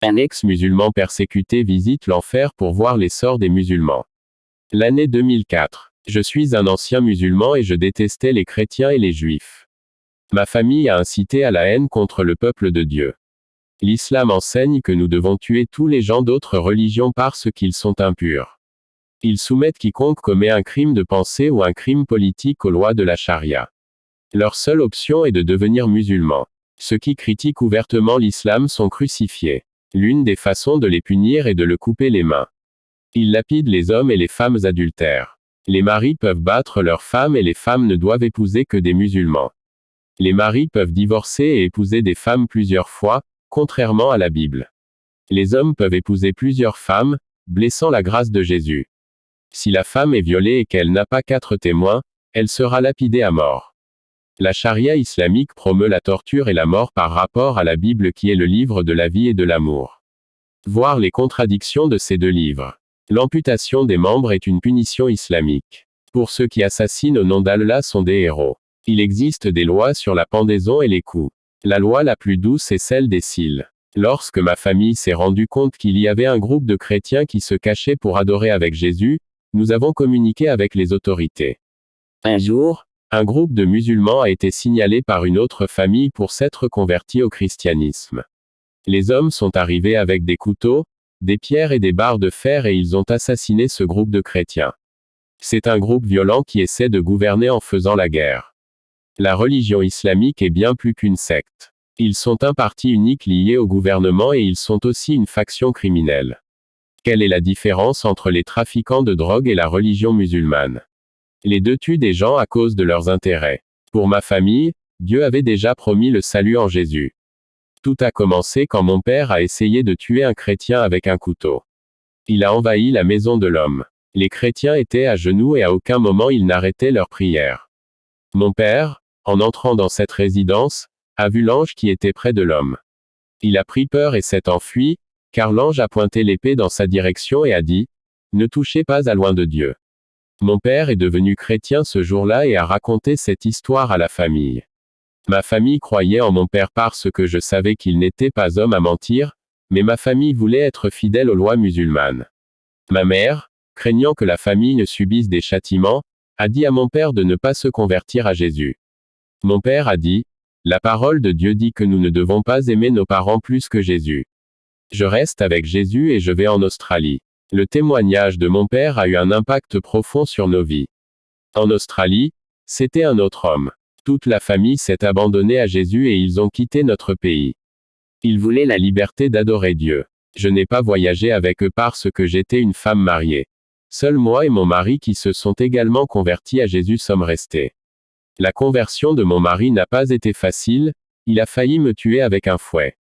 Un ex-musulman persécuté visite l'enfer pour voir les sorts des musulmans. L'année 2004. Je suis un ancien musulman et je détestais les chrétiens et les juifs. Ma famille a incité à la haine contre le peuple de Dieu. L'islam enseigne que nous devons tuer tous les gens d'autres religions parce qu'ils sont impurs. Ils soumettent quiconque commet un crime de pensée ou un crime politique aux lois de la charia. Leur seule option est de devenir musulman. Ceux qui critiquent ouvertement l'islam sont crucifiés. L'une des façons de les punir est de le couper les mains. Ils lapident les hommes et les femmes adultères. Les maris peuvent battre leurs femmes et les femmes ne doivent épouser que des musulmans. Les maris peuvent divorcer et épouser des femmes plusieurs fois, contrairement à la Bible. Les hommes peuvent épouser plusieurs femmes, blessant la grâce de Jésus. Si la femme est violée et qu'elle n'a pas 4 témoins, elle sera lapidée à mort. La charia islamique promeut la torture et la mort par rapport à la Bible qui est le livre de la vie et de l'amour. Voir les contradictions de ces 2 livres. L'amputation des membres est une punition islamique. Pour ceux qui assassinent au nom d'Allah sont des héros. Il existe des lois sur la pendaison et les coups. La loi la plus douce est celle des cils. Lorsque ma famille s'est rendue compte qu'il y avait un groupe de chrétiens qui se cachaient pour adorer avec Jésus, nous avons communiqué avec les autorités. Un jour, un groupe de musulmans a été signalé par une autre famille pour s'être converti au christianisme. Les hommes sont arrivés avec des couteaux, des pierres et des barres de fer et ils ont assassiné ce groupe de chrétiens. C'est un groupe violent qui essaie de gouverner en faisant la guerre. La religion islamique est bien plus qu'une secte. Ils sont un parti unique lié au gouvernement et ils sont aussi une faction criminelle. Quelle est la différence entre les trafiquants de drogue et la religion musulmane? Les 2 tuent des gens à cause de leurs intérêts. Pour ma famille, Dieu avait déjà promis le salut en Jésus. Tout a commencé quand mon père a essayé de tuer un chrétien avec un couteau. Il a envahi la maison de l'homme. Les chrétiens étaient à genoux et à aucun moment ils n'arrêtaient leur prière. Mon père, en entrant dans cette résidence, a vu l'ange qui était près de l'homme. Il a pris peur et s'est enfui, car l'ange a pointé l'épée dans sa direction et a dit, « Ne touchez pas à loin de Dieu ». Mon père est devenu chrétien ce jour-là et a raconté cette histoire à la famille. Ma famille croyait en mon père parce que je savais qu'il n'était pas homme à mentir, mais ma famille voulait être fidèle aux lois musulmanes. Ma mère, craignant que la famille ne subisse des châtiments, a dit à mon père de ne pas se convertir à Jésus. Mon père a dit, « La parole de Dieu dit que nous ne devons pas aimer nos parents plus que Jésus. Je reste avec Jésus et je vais en Australie. » Le témoignage de mon père a eu un impact profond sur nos vies. En Australie, c'était un autre homme. Toute la famille s'est abandonnée à Jésus et ils ont quitté notre pays. Ils voulaient la liberté d'adorer Dieu. Je n'ai pas voyagé avec eux parce que j'étais une femme mariée. Seul moi et mon mari qui se sont également convertis à Jésus sommes restés. La conversion de mon mari n'a pas été facile, il a failli me tuer avec un fouet.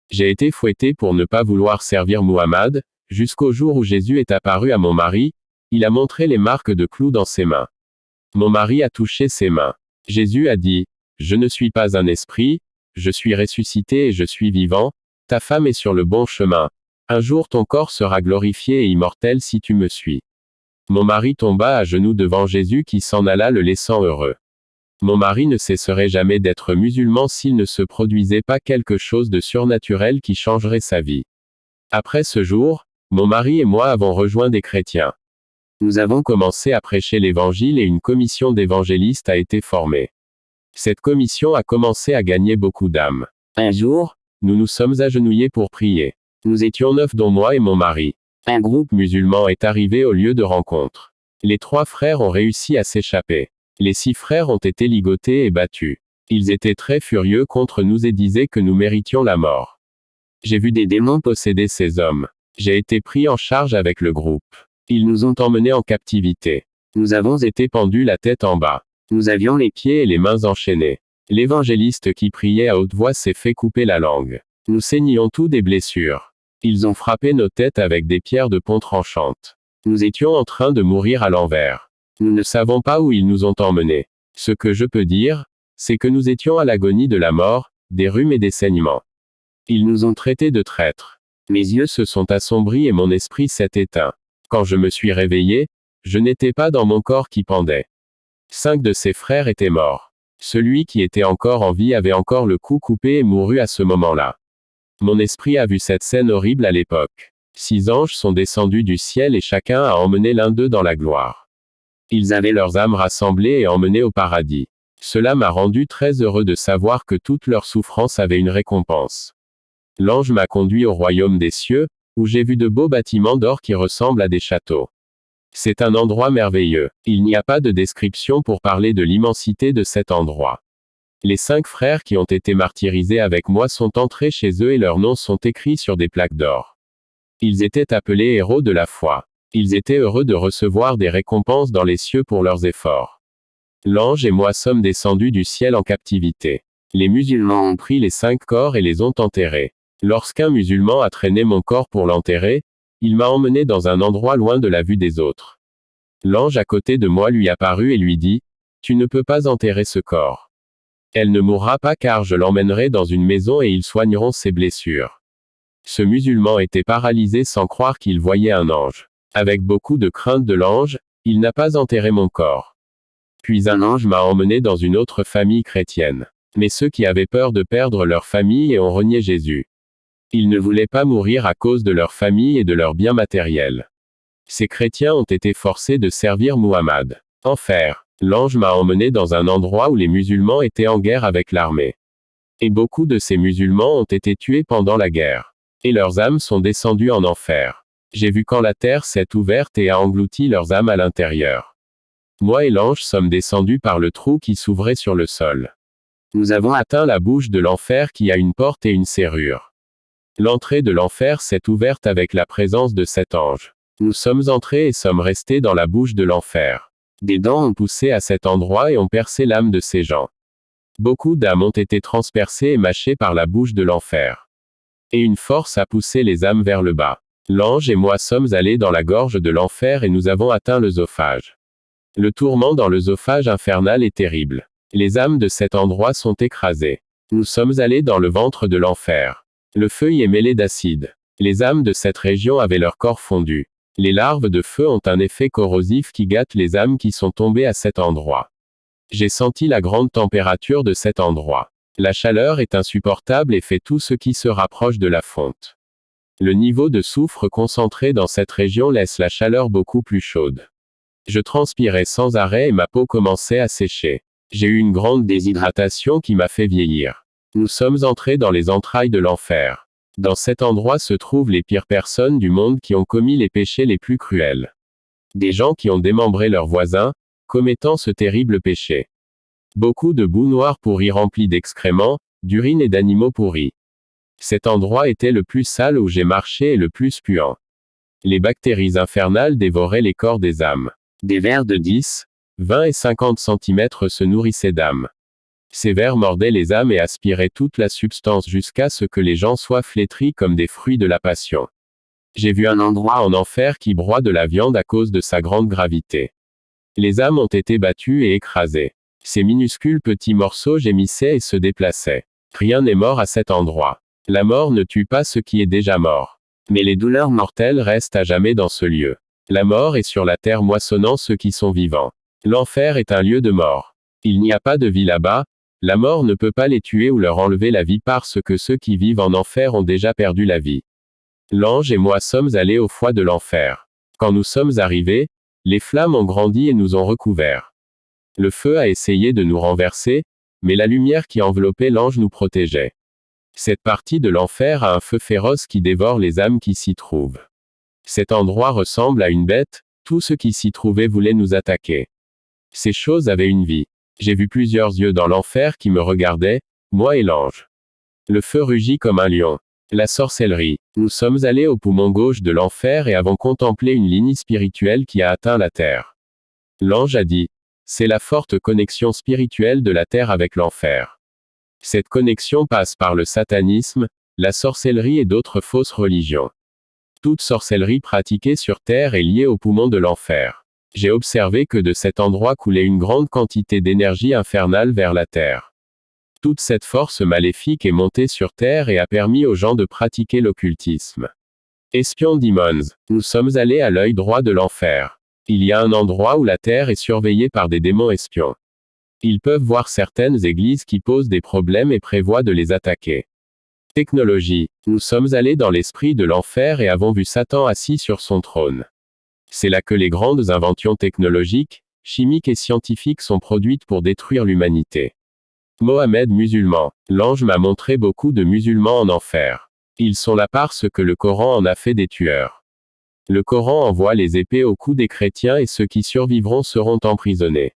J'ai été fouetté pour ne pas vouloir servir Muhammad, jusqu'au jour où Jésus est apparu à mon mari, il a montré les marques de clous dans ses mains. Mon mari a touché ses mains. Jésus a dit, « Je ne suis pas un esprit, je suis ressuscité et je suis vivant, ta femme est sur le bon chemin. Un jour ton corps sera glorifié et immortel si tu me suis. » Mon mari tomba à genoux devant Jésus qui s'en alla le laissant heureux. Mon mari ne cesserait jamais d'être musulman s'il ne se produisait pas quelque chose de surnaturel qui changerait sa vie. Après ce jour, mon mari et moi avons rejoint des chrétiens. Nous avons commencé à prêcher l'évangile et une commission d'évangélistes a été formée. Cette commission a commencé à gagner beaucoup d'âmes. Un jour, nous nous sommes agenouillés pour prier. Nous étions 9 dont moi et mon mari. Un groupe musulman est arrivé au lieu de rencontre. Les 3 frères ont réussi à s'échapper. Les 6 frères ont été ligotés et battus. Ils étaient très furieux contre nous et disaient que nous méritions la mort. J'ai vu des démons posséder ces hommes. J'ai été pris en charge avec le groupe. Ils nous ont emmenés en captivité. Nous avons été pendus la tête en bas. Nous avions les pieds et les mains enchaînés. L'évangéliste qui priait à haute voix s'est fait couper la langue. Nous saignions tous des blessures. Ils ont frappé nos têtes avec des pierres de pont tranchantes. Nous étions en train de mourir à l'envers. Nous ne savons pas où ils nous ont emmenés. Ce que je peux dire, c'est que nous étions à l'agonie de la mort, des rhumes et des saignements. Ils nous ont traités de traîtres. Mes yeux se sont assombris et mon esprit s'est éteint. Quand je me suis réveillé, je n'étais pas dans mon corps qui pendait. 5 de ses frères étaient morts. Celui qui était encore en vie avait encore le cou coupé et mourut à ce moment-là. Mon esprit a vu cette scène horrible à l'époque. 6 anges sont descendus du ciel et chacun a emmené l'un d'eux dans la gloire. Ils avaient leurs âmes rassemblées et emmenées au paradis. Cela m'a rendu très heureux de savoir que toute leur souffrance avait une récompense. L'ange m'a conduit au royaume des cieux, où j'ai vu de beaux bâtiments d'or qui ressemblent à des châteaux. C'est un endroit merveilleux. Il n'y a pas de description pour parler de l'immensité de cet endroit. Les 5 frères qui ont été martyrisés avec moi sont entrés chez eux et leurs noms sont écrits sur des plaques d'or. Ils étaient appelés héros de la foi. Ils étaient heureux de recevoir des récompenses dans les cieux pour leurs efforts. L'ange et moi sommes descendus du ciel en captivité. Les musulmans ont pris les 5 corps et les ont enterrés. Lorsqu'un musulman a traîné mon corps pour l'enterrer, il m'a emmené dans un endroit loin de la vue des autres. L'ange à côté de moi lui apparut et lui dit, « Tu ne peux pas enterrer ce corps. Elle ne mourra pas car je l'emmènerai dans une maison et ils soigneront ses blessures. » Ce musulman était paralysé sans croire qu'il voyait un ange. Avec beaucoup de crainte de l'ange, il n'a pas enterré mon corps. Puis un ange m'a emmené dans une autre famille chrétienne. Mais ceux qui avaient peur de perdre leur famille et ont renié Jésus. Ils ne voulaient pas mourir à cause de leur famille et de leurs biens matériels. Ces chrétiens ont été forcés de servir Muhammad. Enfer. L'ange m'a emmené dans un endroit où les musulmans étaient en guerre avec l'armée. Et beaucoup de ces musulmans ont été tués pendant la guerre. Et leurs âmes sont descendues en enfer. J'ai vu quand la terre s'est ouverte et a englouti leurs âmes à l'intérieur. Moi et l'ange sommes descendus par le trou qui s'ouvrait sur le sol. Nous avons atteint la bouche de l'enfer qui a une porte et une serrure. L'entrée de l'enfer s'est ouverte avec la présence de cet ange. Nous sommes entrés et sommes restés dans la bouche de l'enfer. Des dents ont poussé à cet endroit et ont percé l'âme de ces gens. Beaucoup d'âmes ont été transpercées et mâchées par la bouche de l'enfer. Et une force a poussé les âmes vers le bas. L'ange et moi sommes allés dans la gorge de l'enfer et nous avons atteint l'œsophage. Le tourment dans l'œsophage infernal est terrible. Les âmes de cet endroit sont écrasées. Nous sommes allés dans le ventre de l'enfer. Le feu y est mêlé d'acide. Les âmes de cette région avaient leur corps fondu. Les larves de feu ont un effet corrosif qui gâte les âmes qui sont tombées à cet endroit. J'ai senti la grande température de cet endroit. La chaleur est insupportable et fait tout ce qui se rapproche de la fonte. Le niveau de soufre concentré dans cette région laisse la chaleur beaucoup plus chaude. Je transpirais sans arrêt et ma peau commençait à sécher. J'ai eu une grande déshydratation qui m'a fait vieillir. Nous sommes entrés dans les entrailles de l'enfer. Dans cet endroit se trouvent les pires personnes du monde qui ont commis les péchés les plus cruels. Des gens qui ont démembré leurs voisins, commettant ce terrible péché. Beaucoup de boue noire pourrie remplie d'excréments, d'urine et d'animaux pourris. Cet endroit était le plus sale où j'ai marché et le plus puant. Les bactéries infernales dévoraient les corps des âmes. Des vers de 10, 20 et 50 cm se nourrissaient d'âmes. Ces vers mordaient les âmes et aspiraient toute la substance jusqu'à ce que les gens soient flétris comme des fruits de la passion. J'ai vu un endroit en enfer qui broie de la viande à cause de sa grande gravité. Les âmes ont été battues et écrasées. Ces minuscules petits morceaux gémissaient et se déplaçaient. Rien n'est mort à cet endroit. La mort ne tue pas ce qui est déjà mort. Mais les douleurs mortelles restent à jamais dans ce lieu. La mort est sur la terre moissonnant ceux qui sont vivants. L'enfer est un lieu de mort. Il n'y a pas de vie là-bas, la mort ne peut pas les tuer ou leur enlever la vie parce que ceux qui vivent en enfer ont déjà perdu la vie. L'ange et moi sommes allés au foie de l'enfer. Quand nous sommes arrivés, les flammes ont grandi et nous ont recouverts. Le feu a essayé de nous renverser, mais la lumière qui enveloppait l'ange nous protégeait. Cette partie de l'enfer a un feu féroce qui dévore les âmes qui s'y trouvent. Cet endroit ressemble à une bête, tout ce qui s'y trouvait voulait nous attaquer. Ces choses avaient une vie. J'ai vu plusieurs yeux dans l'enfer qui me regardaient, moi et l'ange. Le feu rugit comme un lion. La sorcellerie. Nous sommes allés au poumon gauche de l'enfer et avons contemplé une ligne spirituelle qui a atteint la terre. L'ange a dit, c'est la forte connexion spirituelle de la terre avec l'enfer. Cette connexion passe par le satanisme, la sorcellerie et d'autres fausses religions. Toute sorcellerie pratiquée sur terre est liée au poumon de l'enfer. J'ai observé que de cet endroit coulait une grande quantité d'énergie infernale vers la terre. Toute cette force maléfique est montée sur terre et a permis aux gens de pratiquer l'occultisme. Espions demons. Nous sommes allés à l'œil droit de l'enfer. Il y a un endroit où la terre est surveillée par des démons espions. Ils peuvent voir certaines églises qui posent des problèmes et prévoient de les attaquer. Technologie. Nous sommes allés dans l'esprit de l'enfer et avons vu Satan assis sur son trône. C'est là que les grandes inventions technologiques, chimiques et scientifiques sont produites pour détruire l'humanité. Mohamed musulman. L'ange m'a montré beaucoup de musulmans en enfer. Ils sont là parce que le Coran en a fait des tueurs. Le Coran envoie les épées au cou des chrétiens et ceux qui survivront seront emprisonnés.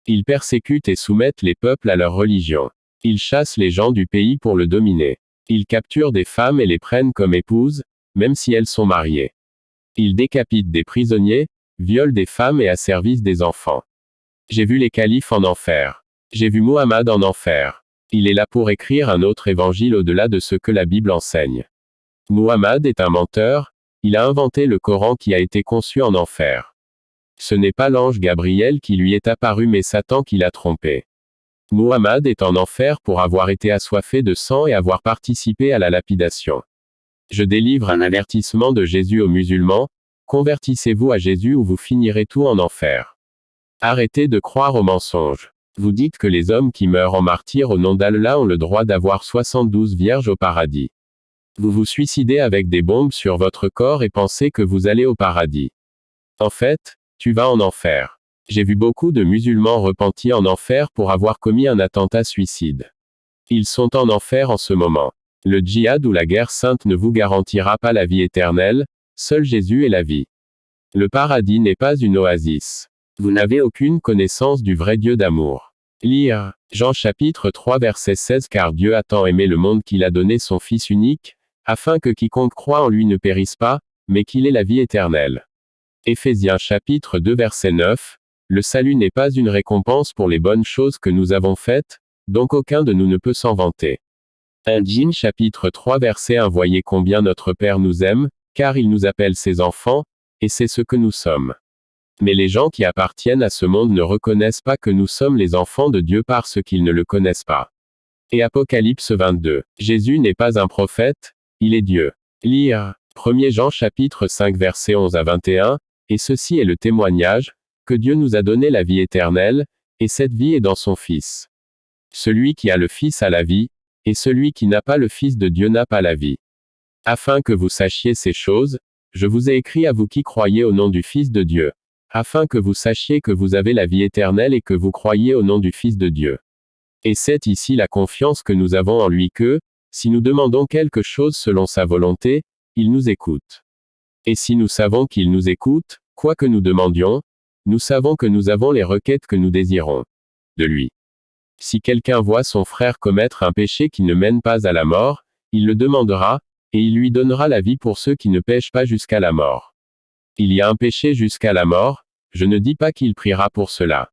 Ils persécutent et soumettent les peuples à leur religion. Ils chassent les gens du pays pour le dominer. Ils capturent des femmes et les prennent comme épouses, même si elles sont mariées. Ils décapitent des prisonniers, violent des femmes et asservissent des enfants. J'ai vu les califes en enfer. J'ai vu Muhammad en enfer. Il est là pour écrire un autre évangile au-delà de ce que la Bible enseigne. Muhammad est un menteur, il a inventé le Coran qui a été conçu en enfer. Ce n'est pas l'ange Gabriel qui lui est apparu mais Satan qui l'a trompé. Muhammad est en enfer pour avoir été assoiffé de sang et avoir participé à la lapidation. Je délivre un avertissement de Jésus aux musulmans, convertissez-vous à Jésus ou vous finirez tout en enfer. Arrêtez de croire aux mensonges. Vous dites que les hommes qui meurent en martyrs au nom d'Allah ont le droit d'avoir 72 vierges au paradis. Vous vous suicidez avec des bombes sur votre corps et pensez que vous allez au paradis. En fait, tu vas en enfer. J'ai vu beaucoup de musulmans repentis en enfer pour avoir commis un attentat suicide. Ils sont en enfer en ce moment. Le djihad ou la guerre sainte ne vous garantira pas la vie éternelle, seul Jésus est la vie. Le paradis n'est pas une oasis. Vous n'avez aucune connaissance du vrai Dieu d'amour. Lire. Jean chapitre 3 verset 16 Car Dieu a tant aimé le monde qu'il a donné son Fils unique, afin que quiconque croit en lui ne périsse pas, mais qu'il ait la vie éternelle. Éphésiens chapitre 2 verset 9. Le salut n'est pas une récompense pour les bonnes choses que nous avons faites, donc aucun de nous ne peut s'en vanter. 1 Jean chapitre 3 verset 1 Voyez combien notre Père nous aime, car il nous appelle ses enfants, et c'est ce que nous sommes. Mais les gens qui appartiennent à ce monde ne reconnaissent pas que nous sommes les enfants de Dieu parce qu'ils ne le connaissent pas. Et Apocalypse 22. Jésus n'est pas un prophète, il est Dieu. Lire. 1 Jean chapitre 5 verset 11 à 21, et ceci est le témoignage, que Dieu nous a donné la vie éternelle, et cette vie est dans son Fils. Celui qui a le Fils a la vie, et celui qui n'a pas le Fils de Dieu n'a pas la vie. Afin que vous sachiez ces choses, je vous ai écrit à vous qui croyez au nom du Fils de Dieu, afin que vous sachiez que vous avez la vie éternelle et que vous croyez au nom du Fils de Dieu. Et c'est ici la confiance que nous avons en lui que, si nous demandons quelque chose selon sa volonté, il nous écoute. Et si nous savons qu'il nous écoute, quoi que nous demandions, nous savons que nous avons les requêtes que nous désirons de lui. Si quelqu'un voit son frère commettre un péché qui ne mène pas à la mort, il le demandera, et il lui donnera la vie pour ceux qui ne péchent pas jusqu'à la mort. Il y a un péché jusqu'à la mort, je ne dis pas qu'il priera pour cela.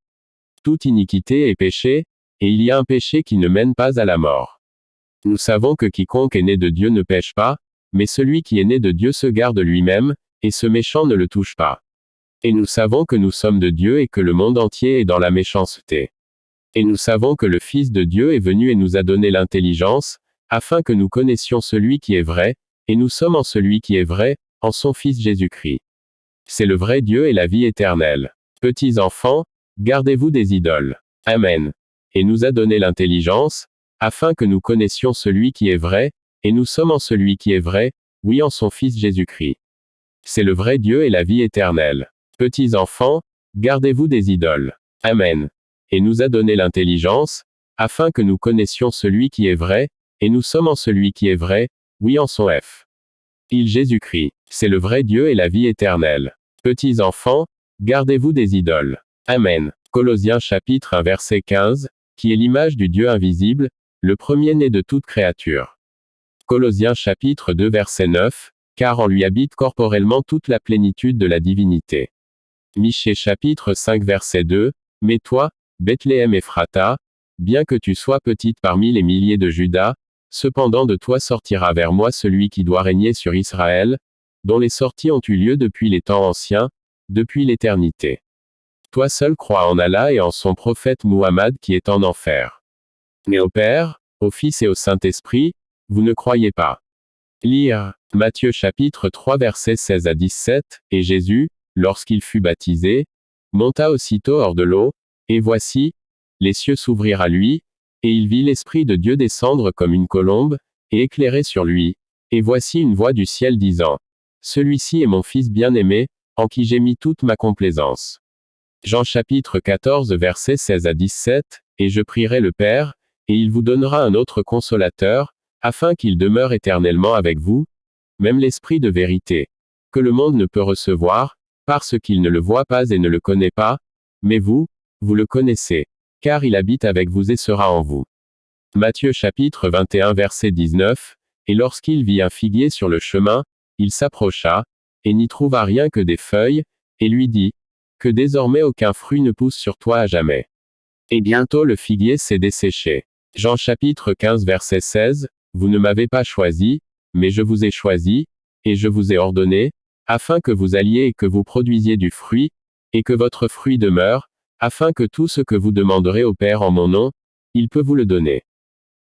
Toute iniquité est péché, et il y a un péché qui ne mène pas à la mort. Nous savons que quiconque est né de Dieu ne pêche pas, mais celui qui est né de Dieu se garde lui-même, et ce méchant ne le touche pas. Et nous savons que nous sommes de Dieu et que le monde entier est dans la méchanceté. Et nous savons que le Fils de Dieu est venu et nous a donné l'intelligence, afin que nous connaissions celui qui est vrai, et nous sommes en celui qui est vrai, en son Fils Jésus-Christ. C'est le vrai Dieu et la vie éternelle. Petits enfants, gardez-vous des idoles. Amen. Et nous a donné l'intelligence, afin que nous connaissions celui qui est vrai, et nous sommes en celui qui est vrai, oui en son Fils Jésus-Christ. C'est le vrai Dieu et la vie éternelle. Petits enfants, gardez-vous des idoles. Amen. Et nous a donné l'intelligence, afin que nous connaissions celui qui est vrai, et nous sommes en celui qui est vrai, oui en son F. Il Jésus-Christ. C'est le vrai Dieu et la vie éternelle. Petits enfants, gardez-vous des idoles. Amen. Colossiens chapitre 1 verset 15, qui est l'image du Dieu invisible, le premier-né de toute créature. Colossiens chapitre 2 verset 9, car en lui habite corporellement toute la plénitude de la divinité. Michée chapitre 5 verset 2, mais toi, Bethléem Ephrata, bien que tu sois petite parmi les milliers de Juda, cependant de toi sortira vers moi celui qui doit régner sur Israël, dont les sorties ont eu lieu depuis les temps anciens, depuis l'éternité. Toi seul crois en Allah et en son prophète Muhammad qui est en enfer. Mais au Père, au Fils et au Saint-Esprit, vous ne croyez pas. Lire. Matthieu chapitre 3 versets 16 à 17, et Jésus, lorsqu'il fut baptisé, monta aussitôt hors de l'eau, et voici, les cieux s'ouvrirent à lui, et il vit l'Esprit de Dieu descendre comme une colombe, et éclairer sur lui, Et voici une voix du ciel disant: Celui-ci est mon Fils bien-aimé, en qui j'ai mis toute ma complaisance. Jean chapitre 14 versets 16 à 17, Et je prierai le Père, et il vous donnera un autre consolateur, afin qu'il demeure éternellement avec vous, même l'Esprit de vérité, que le monde ne peut recevoir, parce qu'il ne le voit pas et ne le connaît pas, mais vous, vous le connaissez, car il habite avec vous et sera en vous. Matthieu chapitre 21 verset 19, Et lorsqu'il vit un figuier sur le chemin, il s'approcha, et n'y trouva rien que des feuilles, et lui dit: Que désormais aucun fruit ne pousse sur toi à jamais. Et bientôt le figuier s'est desséché. Jean chapitre 15 verset 16, Vous ne m'avez pas choisi, mais je vous ai choisi, et je vous ai ordonné, afin que vous alliez et que vous produisiez du fruit, et que votre fruit demeure, afin que tout ce que vous demanderez au Père en mon nom, il peut vous le donner.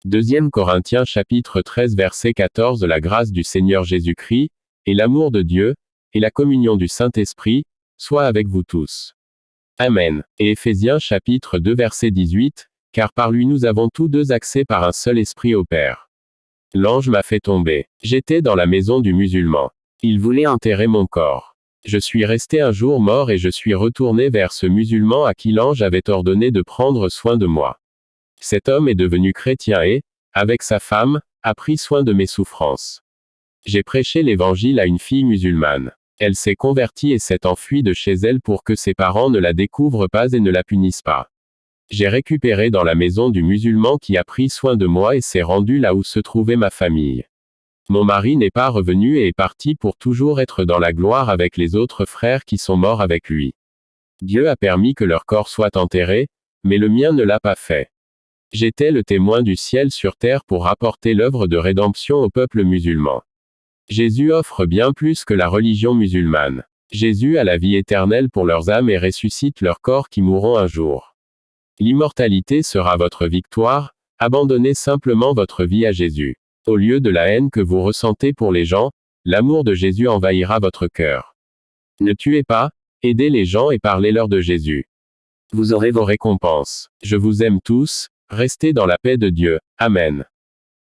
2 Corinthiens chapitre 13 verset 14 La grâce du Seigneur Jésus-Christ, et l'amour de Dieu, et la communion du Saint-Esprit, soit avec vous tous. Amen. Et Éphésiens chapitre 2 verset 18, Car par lui nous avons tous deux accès par un seul esprit au Père. L'ange m'a fait tomber. J'étais dans la maison du musulman. Il voulait enterrer mon corps. Je suis resté un jour mort et je suis retourné vers ce musulman à qui l'ange avait ordonné de prendre soin de moi. Cet homme est devenu chrétien et, avec sa femme, a pris soin de mes souffrances. J'ai prêché l'évangile à une fille musulmane. Elle s'est convertie et s'est enfuie de chez elle pour que ses parents ne la découvrent pas et ne la punissent pas. J'ai récupéré dans la maison du musulman qui a pris soin de moi et s'est rendu là où se trouvait ma famille. Mon mari n'est pas revenu et est parti pour toujours être dans la gloire avec les autres frères qui sont morts avec lui. Dieu a permis que leur corps soit enterré, mais le mien ne l'a pas fait. J'étais le témoin du ciel sur terre pour rapporter l'œuvre de rédemption au peuple musulman. Jésus offre bien plus que la religion musulmane. Jésus a la vie éternelle pour leurs âmes et ressuscite leurs corps qui mourront un jour. L'immortalité sera votre victoire, abandonnez simplement votre vie à Jésus. Au lieu de la haine que vous ressentez pour les gens, l'amour de Jésus envahira votre cœur. Ne tuez pas, aidez les gens et parlez-leur de Jésus. Vous aurez vos récompenses. Je vous aime tous, restez dans la paix de Dieu. Amen.